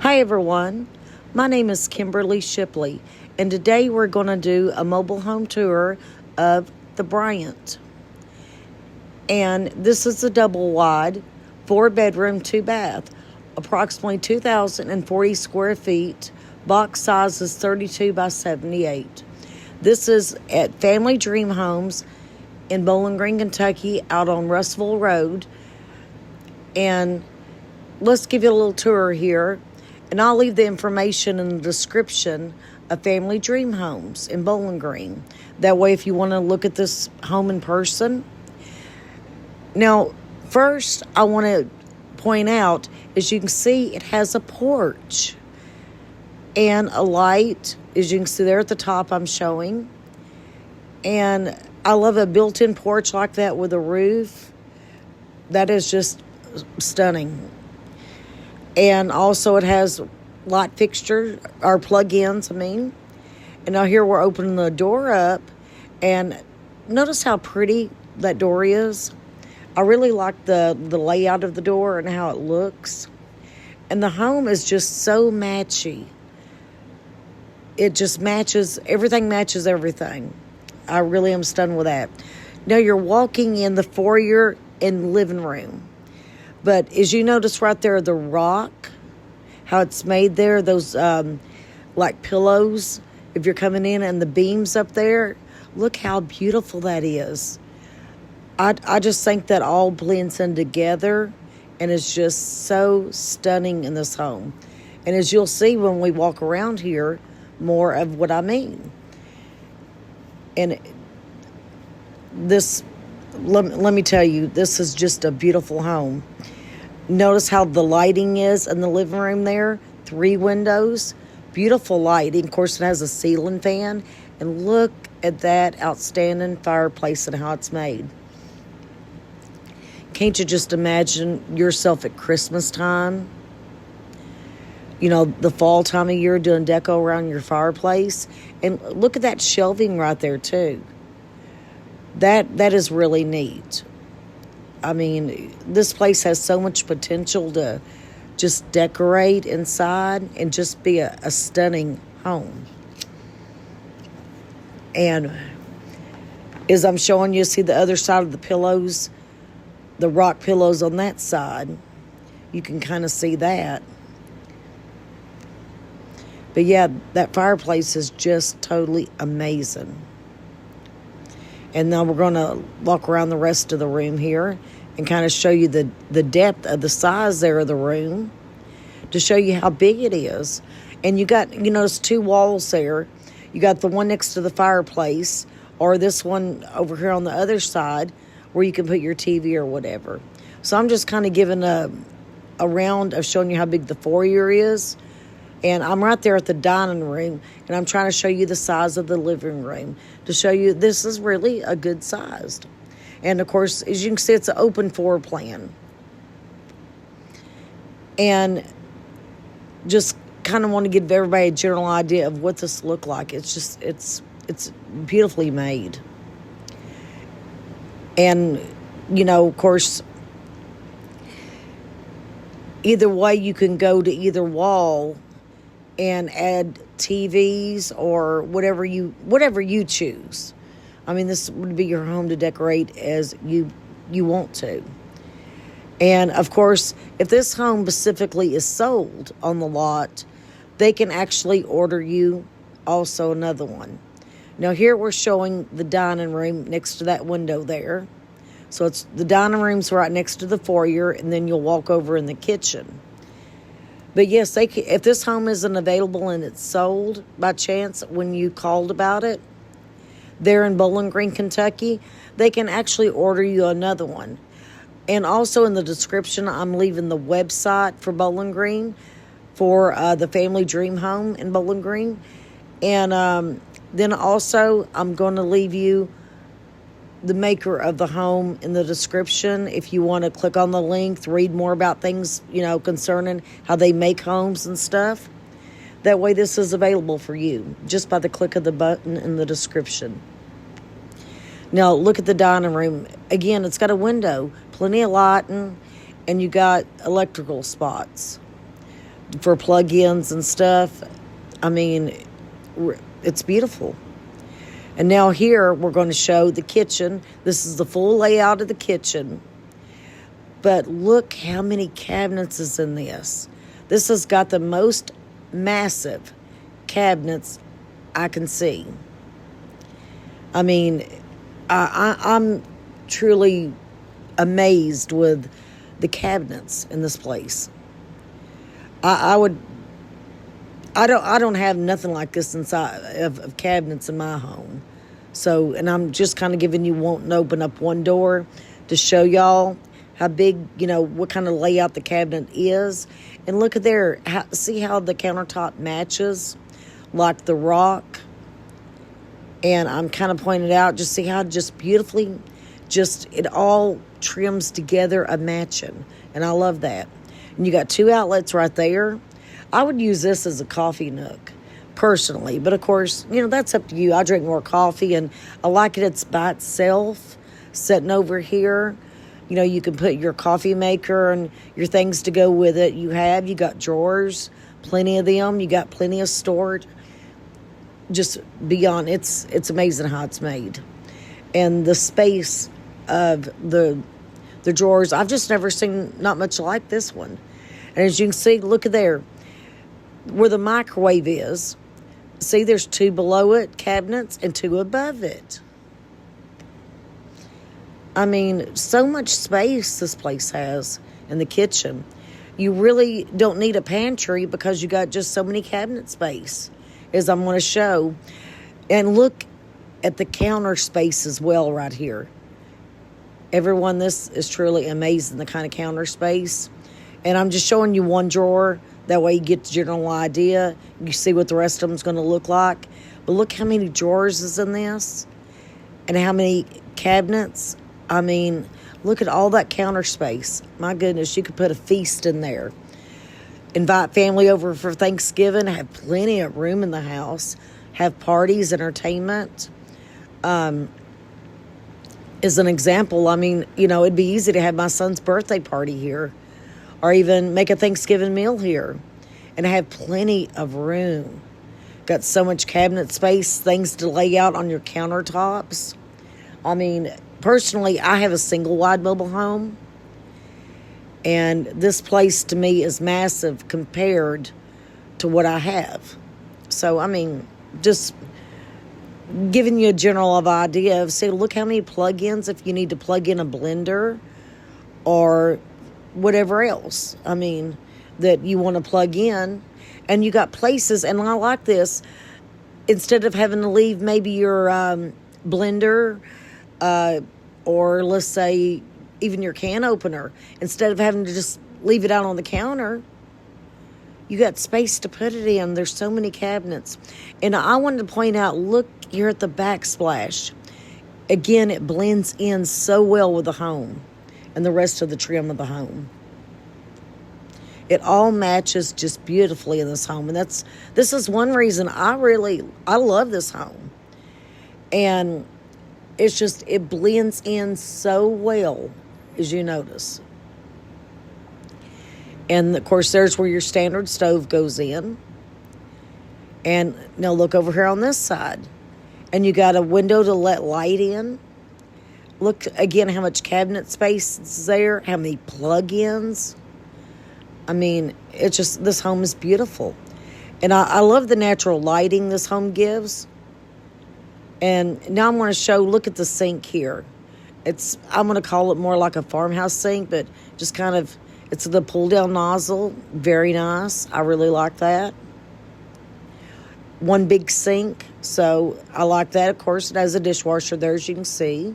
Hi everyone, my name is Kimberly Shipley, and today we're going to do a mobile home tour of the Bryant. And this is a double wide, 4-bedroom, 2-bath, approximately 2,040 square feet. Box size is 32 by 78. This is at Family Dream Homes in Bowling Green, Kentucky, out on Russellville Road. And let's give you a little tour here. And I'll leave the information in the description of Family Dream Homes in Bowling Green. That way, if you want to look at this home in person. Now, first, I want to point out, as you can see, it has a porch and a light, as you can see there at the top I'm showing. And I love a built-in porch like that with a roof. That is just stunning. And also it has light fixture, or plug-ins, And now here we're opening the door up. And notice how pretty that door is. I really like the layout of the door and how it looks. And the home is just so matchy. It just matches, everything matches everything. I really am stunned with that. Now you're walking in the foyer and living room. But as you notice right there, the rock, how it's made there, those like pillows, if you're coming in, and the beams up there, look how beautiful that is. I just think that all blends in together, and it's just so stunning in this home. And as you'll see when we walk around here, more of what I mean. And this, let me tell you, this is just a beautiful home. Notice how the lighting is in the living room there. 3 windows. Beautiful lighting. Of course, it has a ceiling fan. And look at that outstanding fireplace and how it's made. Can't you just imagine yourself at Christmas time? You know, the fall time of year, doing deco around your fireplace. And look at that shelving right there, too. That is really neat. This place has so much potential to just decorate inside and just be a stunning home. And as I'm showing you, see the other side of the pillows, the rock pillows on that side. You can kind of see that. But yeah, that fireplace is just totally amazing. And now we're going to walk around the rest of the room here and kind of show you the depth of the size there of the room to show you how big it is. And you notice 2 walls there. You got the one next to the fireplace, or this one over here on the other side where you can put your TV or whatever. So I'm just kind of giving a round of showing you how big the foyer is. And I'm right there at the dining room, and I'm trying to show you the size of the living room to show you this is really a good size. And, of course, as you can see, it's an open floor plan. And just kind of want to give everybody a general idea of what this looked like. It's beautifully made. And, of course, either way, you can go to either wall and add TVs or whatever you choose. This would be your home to decorate as you want to. And, of course, if this home specifically is sold on the lot, they can actually order you also another one. Now, here we're showing the dining room next to that window there. So it's the dining room's right next to the foyer, and then you'll walk over in the kitchen. But yes, if this home isn't available and it's sold by chance when you called about it, there in Bowling Green, Kentucky, they can actually order you another one. And also in the description, I'm leaving the website for Bowling Green for the Family Dream Home in Bowling Green. And then also I'm going to leave you the maker of the home in the description if you want to click on the link to read more about things, concerning how they make homes and stuff. That way this is available for you just by the click of the button in the description. Now look at the dining room. Again, it's got a window, plenty of lighting, and you got electrical spots. for plug-ins and stuff. I mean, it's beautiful. And now here we're going to show the kitchen. This is the full layout of the kitchen. But look how many cabinets is in this. This has got the most massive cabinets I can see. I mean, I'm truly amazed with the cabinets in this place. I don't have nothing like this inside of cabinets in my home. So, and I'm just kind of giving you, wanting to open up one door to show y'all how big, what kind of layout the cabinet is. And look at there, see how the countertop matches like the rock. And I'm kind of pointing it out, just see how just beautifully, it all trims together a matching. And I love that. And you got 2 outlets right there. I would use this as a coffee nook, personally. But, of course, that's up to you. I drink more coffee, and I like it. It's by itself, sitting over here. You can put your coffee maker and your things to go with it. You got drawers, plenty of them. You got plenty of storage. Just beyond, it's amazing how it's made. And the space of the drawers, I've just never seen not much like this one. And as you can see, look at there, where the microwave is. See, there's 2 below it, cabinets, and 2 above it. I mean, so much space this place has in the kitchen. You really don't need a pantry because you got just so many cabinet space, as I'm going to show. And look at the counter space as well right here. Everyone, this is truly amazing, the kind of counter space. And I'm just showing you one drawer. That way you get the general idea. You see what the rest of them's going to look like. But look how many drawers is in this. And how many cabinets. I mean, look at all that counter space. My goodness, you could put a feast in there. Invite family over for Thanksgiving. Have plenty of room in the house. Have parties, entertainment. As an example, I mean, it'd be easy to have my son's birthday party here. Or even make a Thanksgiving meal here. And have plenty of room. Got so much cabinet space, things to lay out on your countertops. I mean, personally, I have a single wide mobile home. And this place to me is massive compared to what I have. So, I mean, just giving you a general idea of, say, look how many plug-ins if you need to plug in a blender or whatever else, I mean, that you want to plug in. And you got places, and I like this, instead of having to leave maybe your blender or let's say even your can opener, instead of having to just leave it out on the counter, you got space to put it in. There's so many cabinets. And I wanted to point out, look here at the backsplash. Again, it blends in so well with the home and the rest of the trim of the home. It all matches just beautifully in this home. And this is one reason I love this home. And it's just, it blends in so well, as you notice. And, of course, there's where your standard stove goes in. And now look over here on this side. And you got a window to let light in. Look, again, how much cabinet space is there. How many plug-ins. I mean, it's just, this home is beautiful. And I love the natural lighting this home gives. And now I'm going to show, look at the sink here. I'm going to call it more like a farmhouse sink, but just kind of, it's the pull-down nozzle. Very nice. I really like that. One big sink, so I like that. Of course, it has a dishwasher there, as you can see,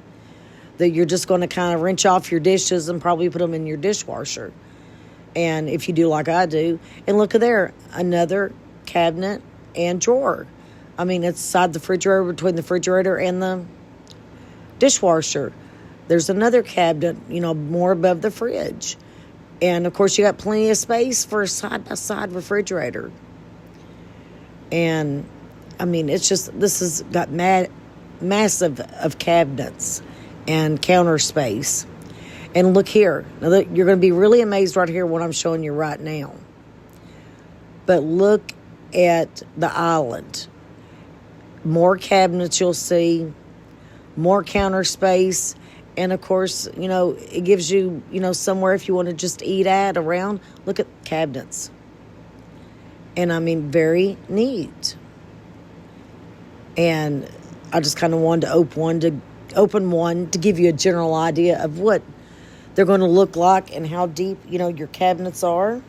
that you're just going to kind of rinse off your dishes and probably put them in your dishwasher. And if you do like I do, and look at there, another cabinet and drawer. I mean, it's inside the refrigerator, between the refrigerator and the dishwasher. There's another cabinet, more above the fridge. And, of course, you got plenty of space for a side-by-side refrigerator. And, I mean, it's just, this has got massive of cabinets and counter space. And look here. Now, you're going to be really amazed right here what I'm showing you right now. But look at the island. More cabinets you'll see, more counter space, and of course, it gives you, somewhere if you want to just eat at around. Look at cabinets. And I mean, very neat. And I just kind of wanted to open one to give you a general idea of what they're going to look like and how deep, your cabinets are.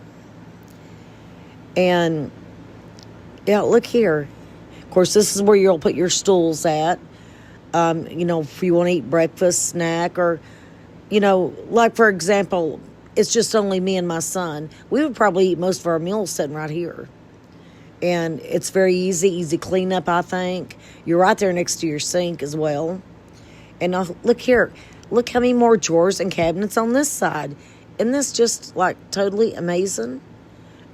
And yeah, look here. Of course, this is where you'll put your stools at. If you want to eat breakfast, snack, or, like for example, it's just only me and my son. We would probably eat most of our meals sitting right here. And it's very easy cleanup, I think. You're right there next to your sink as well. And now look here. Look how many more drawers and cabinets on this side. Isn't this just like totally amazing?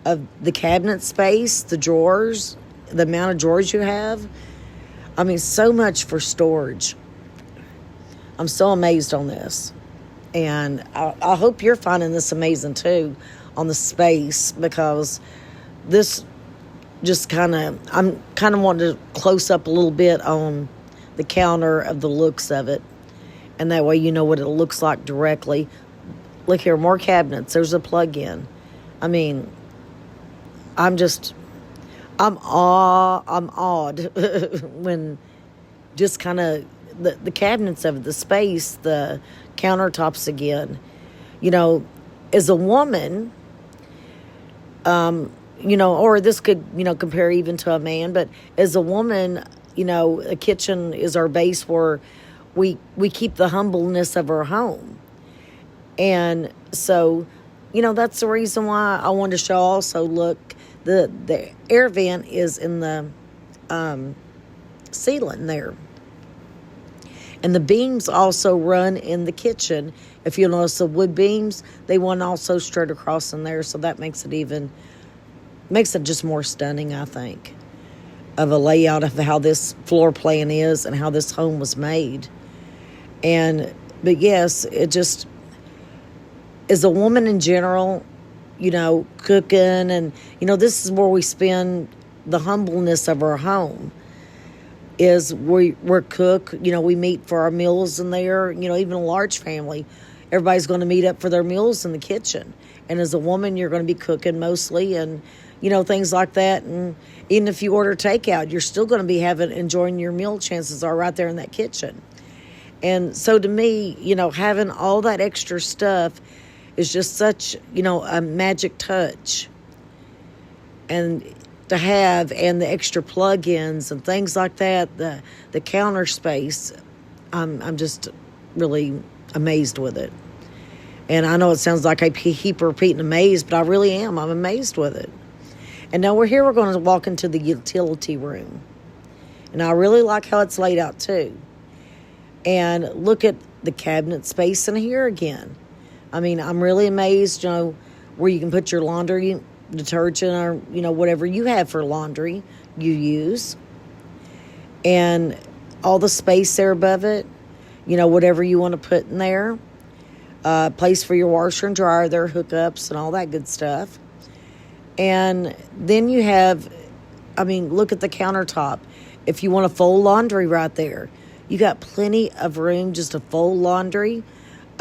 Of the cabinet space, the drawers, the amount of drawers you have. I mean, so much for storage. I'm so amazed on this. And I hope you're finding this amazing too on the space, because this just I'm kind of wanting to close up a little bit on the counter of the looks of it. And that way you know what it looks like directly. Look here, more cabinets. There's a plug-in. I mean, I'm awed when just kind of the cabinets of it, the space, the countertops again. As a woman, or this could, compare even to a man, but as a woman, a kitchen is our base where we keep the humbleness of our home. And so, that's the reason why I wanted to show also, look, the air vent is in the ceiling there. And the beams also run in the kitchen. If you'll notice the wood beams, they run also straight across in there. So that makes it just more stunning, I think, of a layout of how this floor plan is and how this home was made. But yes, it just, as a woman in general, cooking, and, this is where we spend the humbleness of our home, is we're cook, we meet for our meals in there, even a large family, everybody's going to meet up for their meals in the kitchen. And as a woman, you're going to be cooking mostly, and, things like that. And even if you order takeout, you're still going to be enjoying your meal, chances are, right there in that kitchen. And so to me, having all that extra stuff is just such, a magic touch. And to have, and the extra plug-ins and things like that, the counter space, I'm just really amazed with it. And I know it sounds like I keep repeating amazed, but I really am. I'm amazed with it. And now we're going to walk into the utility room. And I really like how it's laid out too. And look at the cabinet space in here again. I mean, I'm really amazed, where you can put your laundry detergent or, whatever you have for laundry you use. And all the space there above it, whatever you want to put in there. Place for your washer and dryer, their hookups and all that good stuff. And then you have, look at the countertop. If you want to fold laundry right there, you got plenty of room just to fold laundry.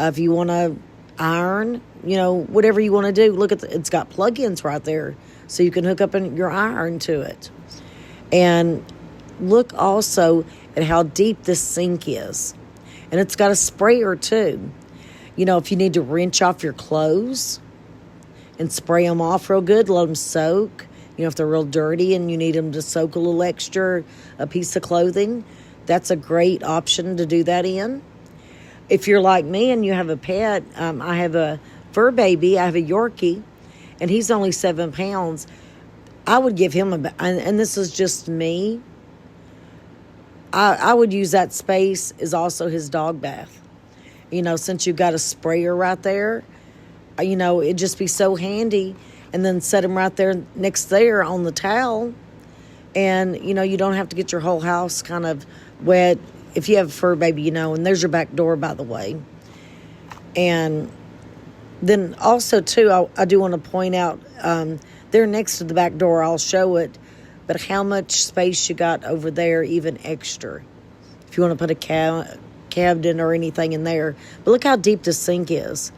If you want to iron, whatever you want to do, look at it's got plug-ins right there, so you can hook up your iron to it. And look also at how deep this sink is. And it's got a sprayer too. If you need to rinse off your clothes and spray them off real good, let them soak. If they're real dirty and you need them to soak a little extra, a piece of clothing, that's a great option to do that in. If you're like me and you have a pet, I have a fur baby, I have a Yorkie, and he's only 7 pounds. I would give him and this is just me, I would use that space as also his dog bath. Since you've got a sprayer right there, it'd just be so handy. And then set him right there next there on the towel. And, you don't have to get your whole house kind of wet. If you have a fur baby, and there's your back door, by the way. And then also, too, I do want to point out There next to the back door, I'll show it. But how much space you got over there, even extra. If you want to put a cabinet or anything in there. But look how deep the sink is.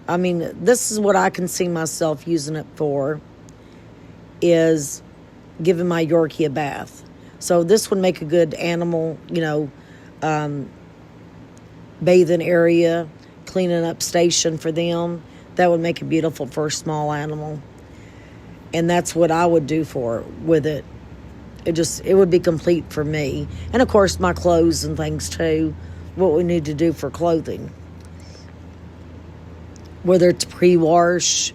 I mean, this is what I can see myself using it for, is giving my Yorkie a bath. So this would make a good animal, bathing area, cleaning up station for them. That would make it beautiful for a small animal. And that's what I would do with it. It would be complete for me. And of course my clothes and things too, what we need to do for clothing. Whether it's pre-wash,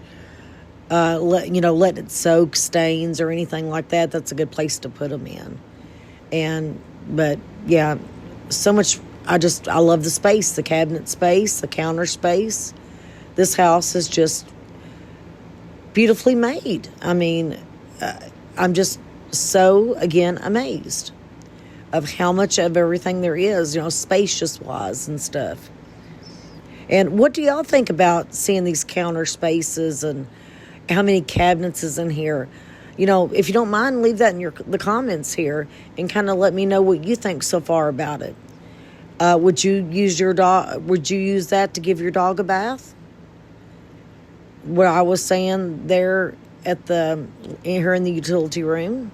let it soak stains or anything like that, that's a good place to put them in. But yeah, so much. I love the space, the cabinet space, the counter space. This house is just beautifully made. I mean, I'm just so, again, amazed of how much of everything there is, spacious wise and stuff. And what do y'all think about seeing these counter spaces and how many cabinets is in here? If you don't mind, leave that in the comments here and kind of let me know what you think so far about it. Would you use that to give your dog a bath? What I was saying there here in the utility room.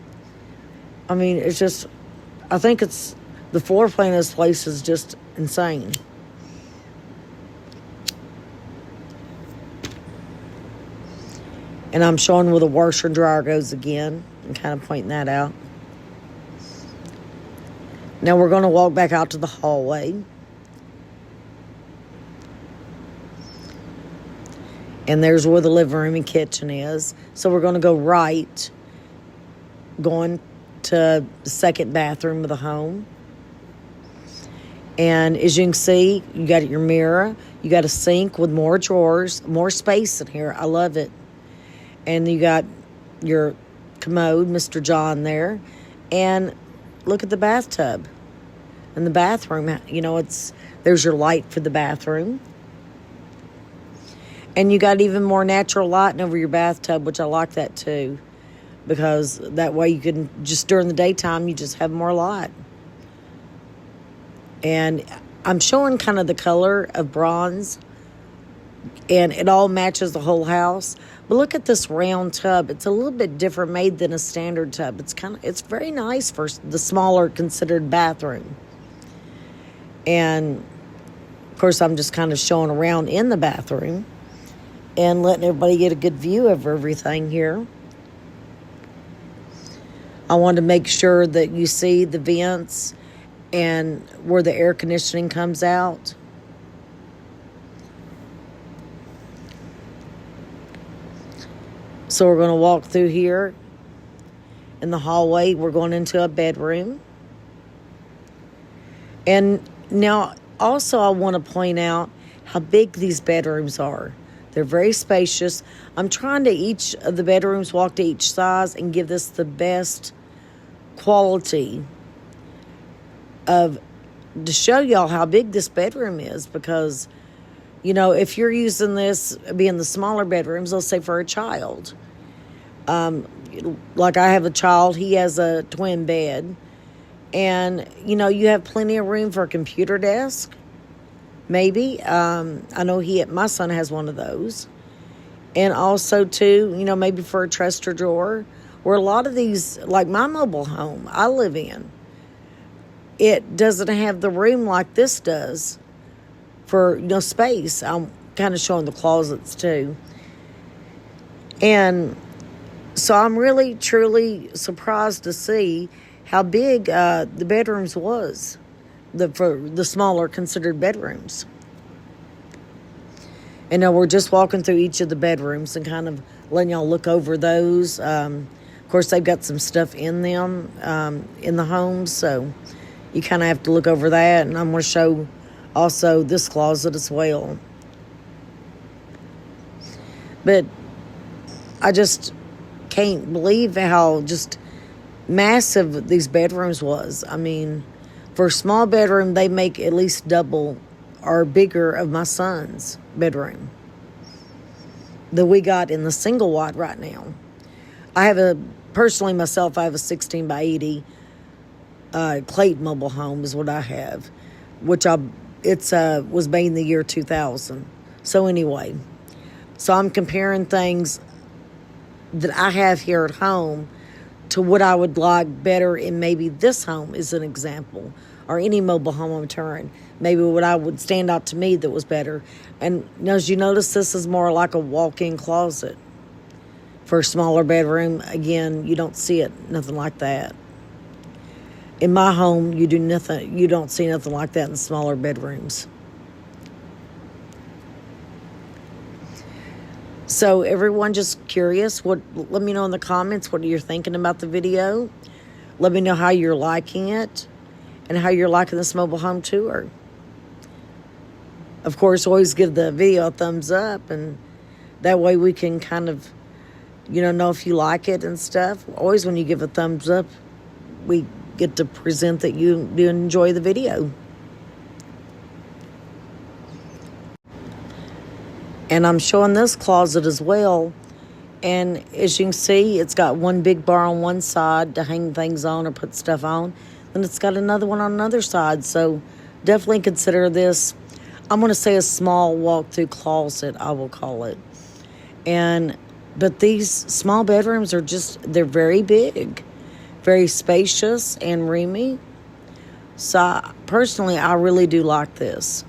I mean, I think the floor plan of this place is just insane. And I'm showing where the washer and dryer goes again and kind of pointing that out. Now we're going to walk back out to the hallway. And there's where the living room and kitchen is. So we're going to go right, going to the second bathroom of the home. And as you can see, you got your mirror. You got a sink with more drawers, more space in here. I love it. And you got your commode, Mr. John there. And look at the bathtub and the bathroom. There's your light for the bathroom. And you got even more natural lighting over your bathtub, which I like that too. Because that way you can, just during the daytime, you just have more light. And I'm showing kind of the color of bronze. And it all matches the whole house. But look at this round tub. It's a little bit different made than a standard tub. It's very nice for the smaller considered bathroom. And of course, I'm just kind of showing around in the bathroom and letting everybody get a good view of everything here. I want to make sure that you see the vents and where the air conditioning comes out. So we're going to walk through here in the hallway. We're going into a bedroom. And now also I want to point out how big these bedrooms are. They're very spacious. I'm trying to each of the bedrooms walk to each size and give this the best quality to show y'all how big this bedroom is, because if you're using this being the smaller bedrooms, let's say for a child, like I have a child, he has a twin bed, and you have plenty of room for a computer desk. Maybe I know my son has one of those, and also too, maybe for a dresser drawer. Where a lot of these, like my mobile home I live in, it doesn't have the room like this does for space. I'm kind of showing the closets too, and so I'm really truly surprised to see how big the bedrooms was, for the smaller considered bedrooms. And now we're just walking through each of the bedrooms and kind of letting y'all look over those. Of course, they've got some stuff in them in the homes, so you kind of have to look over that. And I'm going to show also this closet as well. But I just can't believe how just massive these bedrooms was. I mean, for a small bedroom, they make at least double or bigger of my son's bedroom that we got in the single wide right now. personally myself, I have a 16 by 80 Clayton mobile home is what I have, which was made in the year 2000. So anyway, so I'm comparing things that I have here at home to what I would like better in maybe this home is an example, or any mobile home I'm touring. Maybe what I would stand out to me that was better. And as you notice, this is more like a walk-in closet. For a smaller bedroom, again, you don't see nothing like that. In my home, you don't see nothing like that in smaller bedrooms. So everyone, just curious, let me know in the comments what you're thinking about the video. Let me know how you're liking it and how you're liking this mobile home tour. Of course, always give the video a thumbs up, and that way we can kind of, know if you like it and stuff. Always when you give a thumbs up, we get to present that you do enjoy the video. And I'm showing this closet as well. And as you can see, it's got one big bar on one side to hang things on or put stuff on. Then it's got another one on another side. So definitely consider this, I'm going to say, a small walk-through closet, I will call it. But these small bedrooms they're very big, very spacious and roomy. So personally, I really do like this.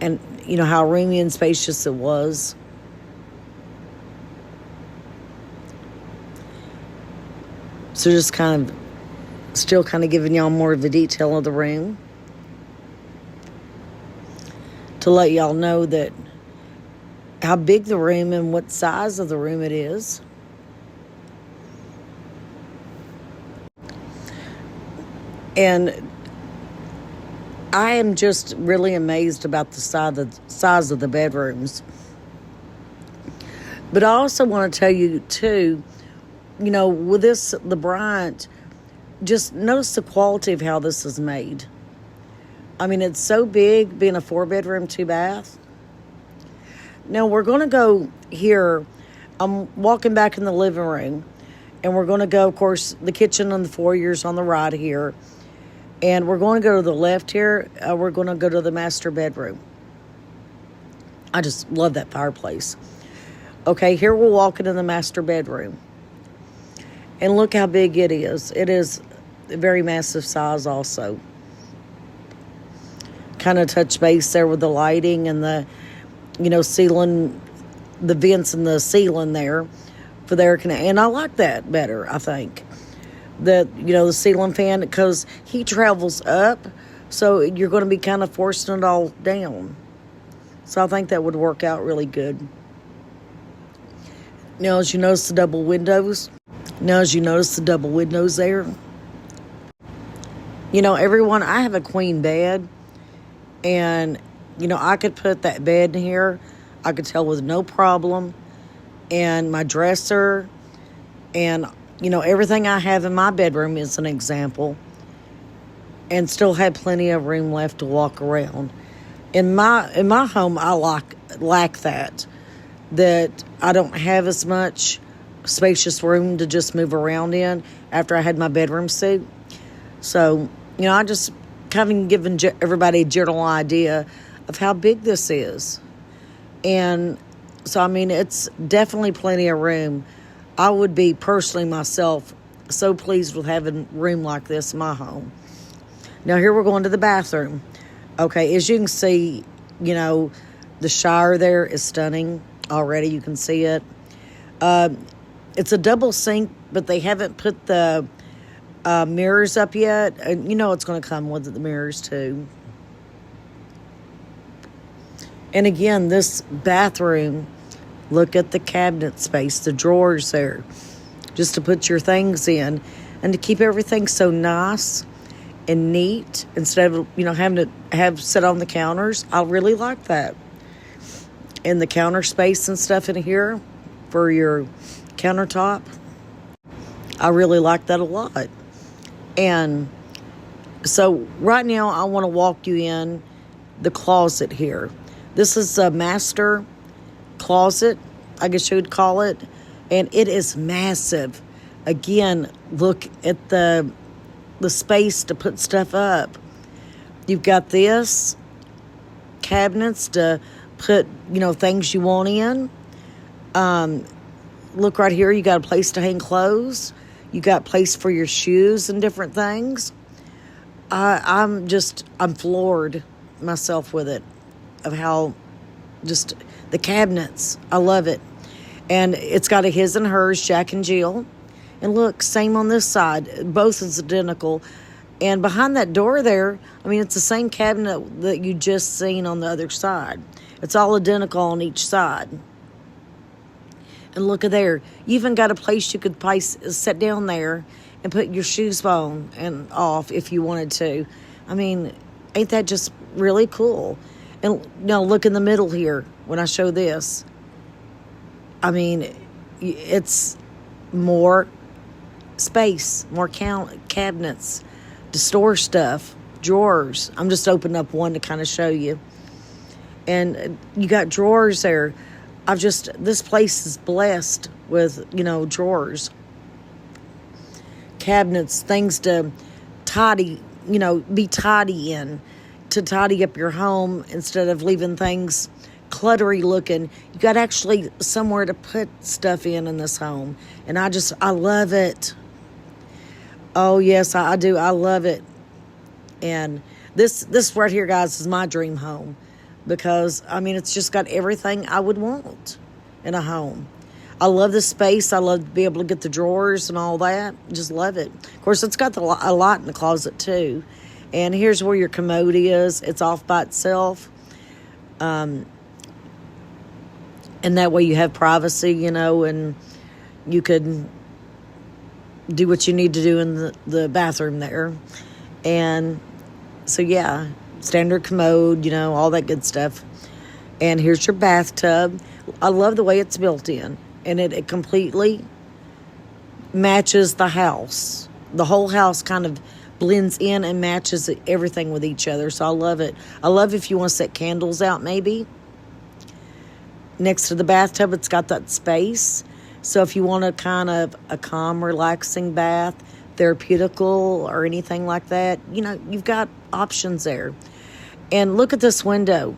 And how roomy and spacious it was. So just still giving y'all more of the detail of the room. To let y'all know that how big the room and what size of the room it is. And I am just really amazed about the size of the bedrooms. But I also want to tell you, too, with the Bryant, just notice the quality of how this is made. I mean, it's so big, being a 4-bedroom, 2-bath. Now, we're going to go here. I'm walking back in the living room. And we're going to go, of course, the kitchen and the foyer's on the right here. And we're going to go to the left here. We're going to go to the master bedroom. I just love that fireplace. Okay, here we're walking in the master bedroom. And look how big it is. It is a very massive size also. Kind of touch base there with the lighting and the, ceiling, the vents in the ceiling there for the air conditioning. And I like that better, I think. The ceiling fan, because heat travels up, so you're going to be kind of forcing it all down. So I think that would work out really good. Now, as you notice the double windows there, everyone, I have a queen bed, and I could put that bed in here. I could tell with no problem, and my dresser, and everything I have in my bedroom is an example, and still have plenty of room left to walk around. In my home, I lack that I don't have as much spacious room to just move around in after I had my bedroom suite. So, I just giving everybody a general idea of how big this is. And so, I mean, it's definitely plenty of room. I would be personally myself so pleased with having room like this in my home. Now here we're going to the bathroom. Okay, as you can see, the shower there is stunning already. You can see it. It's a double sink, but they haven't put the mirrors up yet. And it's going to come with the mirrors too. And again, this bathroom, look at the cabinet space, the drawers there, just to put your things in and to keep everything so nice and neat instead of, having to have sit on the counters. I really like that. And the counter space and stuff in here for your countertop, I really like that a lot. And so right now I want to walk you in the closet here. This is a master closet, I guess you would call it. and it is massive. Again, look at the space to put stuff up. You've got this cabinets to put, things you want in. Look right here, you got a place to hang clothes. You got place for your shoes and different things. I'm floored myself with it, of how just the cabinets. I love it. And it's got a his and hers, Jack and Jill. And look, same on this side. Both is identical. And behind that door there, it's the same cabinet that you just seen on the other side. It's all identical on each side. And look at there. You even got a place you could sit down there and put your shoes on and off if you wanted to. Ain't that just really cool? And now look in the middle here when I show this. It's more space, more cabinets to store stuff, drawers. I'm just opening up one to kind of show you. And you got drawers there. This place is blessed with, drawers, cabinets, things to tidy, be tidy in, to tidy up your home instead of leaving things cluttery looking. You got actually somewhere to put stuff in this home. And I love it. Oh, yes, I do. I love it. And this right here, guys, is my dream home. Because, it's just got everything I would want in a home. I love the space. I love to be able to get the drawers and all that. Just love it. Of course, it's got a lot in the closet, too. And here's where your commode is. It's off by itself. And that way you have privacy, and you could do what you need to do in the bathroom there. And so, yeah. Standard commode, all that good stuff. And here's your bathtub. I love the way it's built in. And it completely matches the house. The whole house kind of blends in and matches everything with each other. So I love it. I love if you want to set candles out maybe. Next to the bathtub, it's got that space. So if you want a kind of a calm, relaxing bath, therapeutical or anything like that, you've got options there. And look at this window.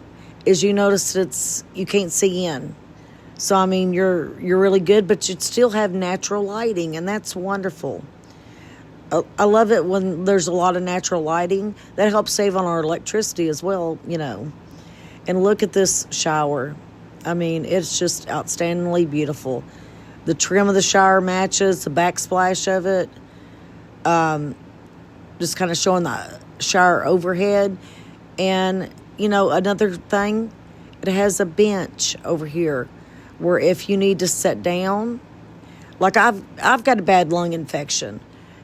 As you notice, you can't see in. So you're really good, but you'd still have natural lighting, and that's wonderful. I love it when there's a lot of natural lighting. That helps save on our electricity as well, And look at this shower. It's just outstandingly beautiful. The trim of the shower matches the backsplash of it. Just kind of showing the shower overhead. And, another thing, it has a bench over here where if you need to sit down, like I've got a bad lung infection.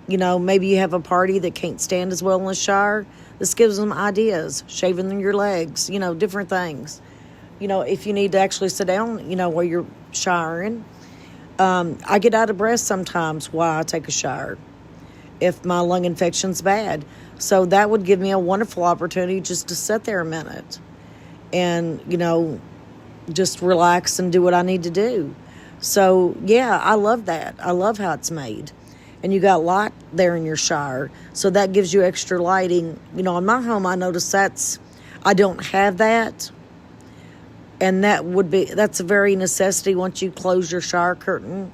Maybe you have a party that can't stand as well in the shower. This gives them ideas, shaving your legs, different things. If you need to actually sit down, while you're showering. I get out of breath sometimes while I take a shower if my lung infection's bad. So that would give me a wonderful opportunity just to sit there a minute and, just relax and do what I need to do. So, yeah, I love that. I love how it's made. And you got light there in your shower. So that gives you extra lighting. In my home, I notice I don't have that. And that's a very necessity once you close your shower curtain.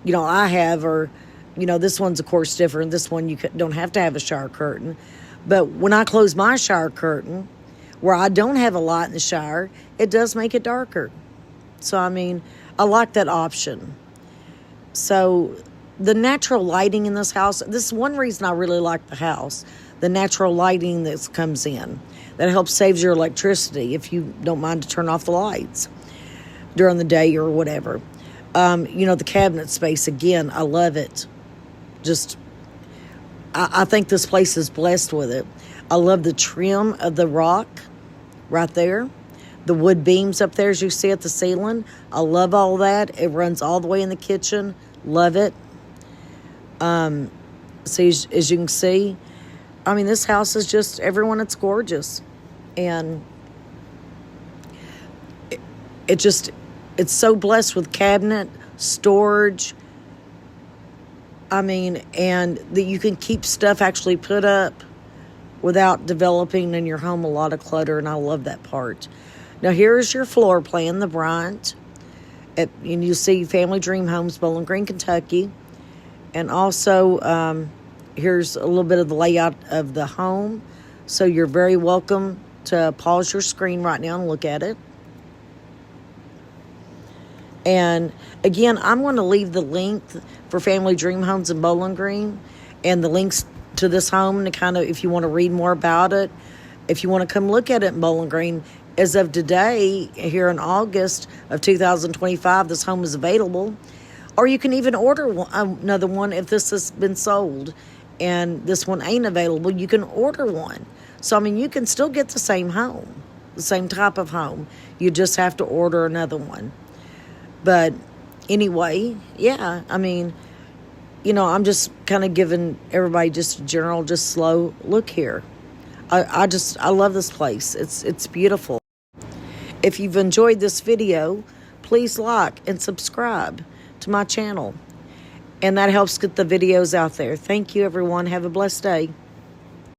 I have, or this one's, of course, different. This one, you don't have to have a shower curtain. But when I close my shower curtain, where I don't have a light in the shower, it does make it darker. So, I like that option. So, the natural lighting in this house, this is one reason I really like the house, the natural lighting that comes in. That helps save your electricity if you don't mind to turn off the lights during the day or whatever. The cabinet space, again, I love it. I think this place is blessed with it. I love the trim of the rock right there. The wood beams up there, as you see at the ceiling. I love all that. It runs all the way in the kitchen. Love it. So as you can see, this house is just, everyone, it's gorgeous. And it's so blessed with cabinet, storage. I mean, and that you can keep stuff actually put up without developing in your home a lot of clutter, and I love that part. Now, here's your floor plan, the Bryant. And you see Family Dream Homes, Bowling Green, Kentucky. And also, here's a little bit of the layout of the home. So you're very welcome to pause your screen right now and look at it. And again, I'm going to leave the link for Family Dream Homes in Bowling Green and the links to this home to kind of, if you want to read more about it, if you want to come look at it in Bowling Green. As of today, here in August of 2025, this home is available. Or you can even order another one if this has been sold and this one ain't available. You can order one. So, I mean, you can still get the same home, the same type of home. You just have to order another one. But anyway, yeah, I mean, I'm just kind of giving everybody just a general, just slow look here. I love this place. It's beautiful. If you've enjoyed this video, please like and subscribe to my channel. And that helps get the videos out there. Thank you, everyone. Have a blessed day.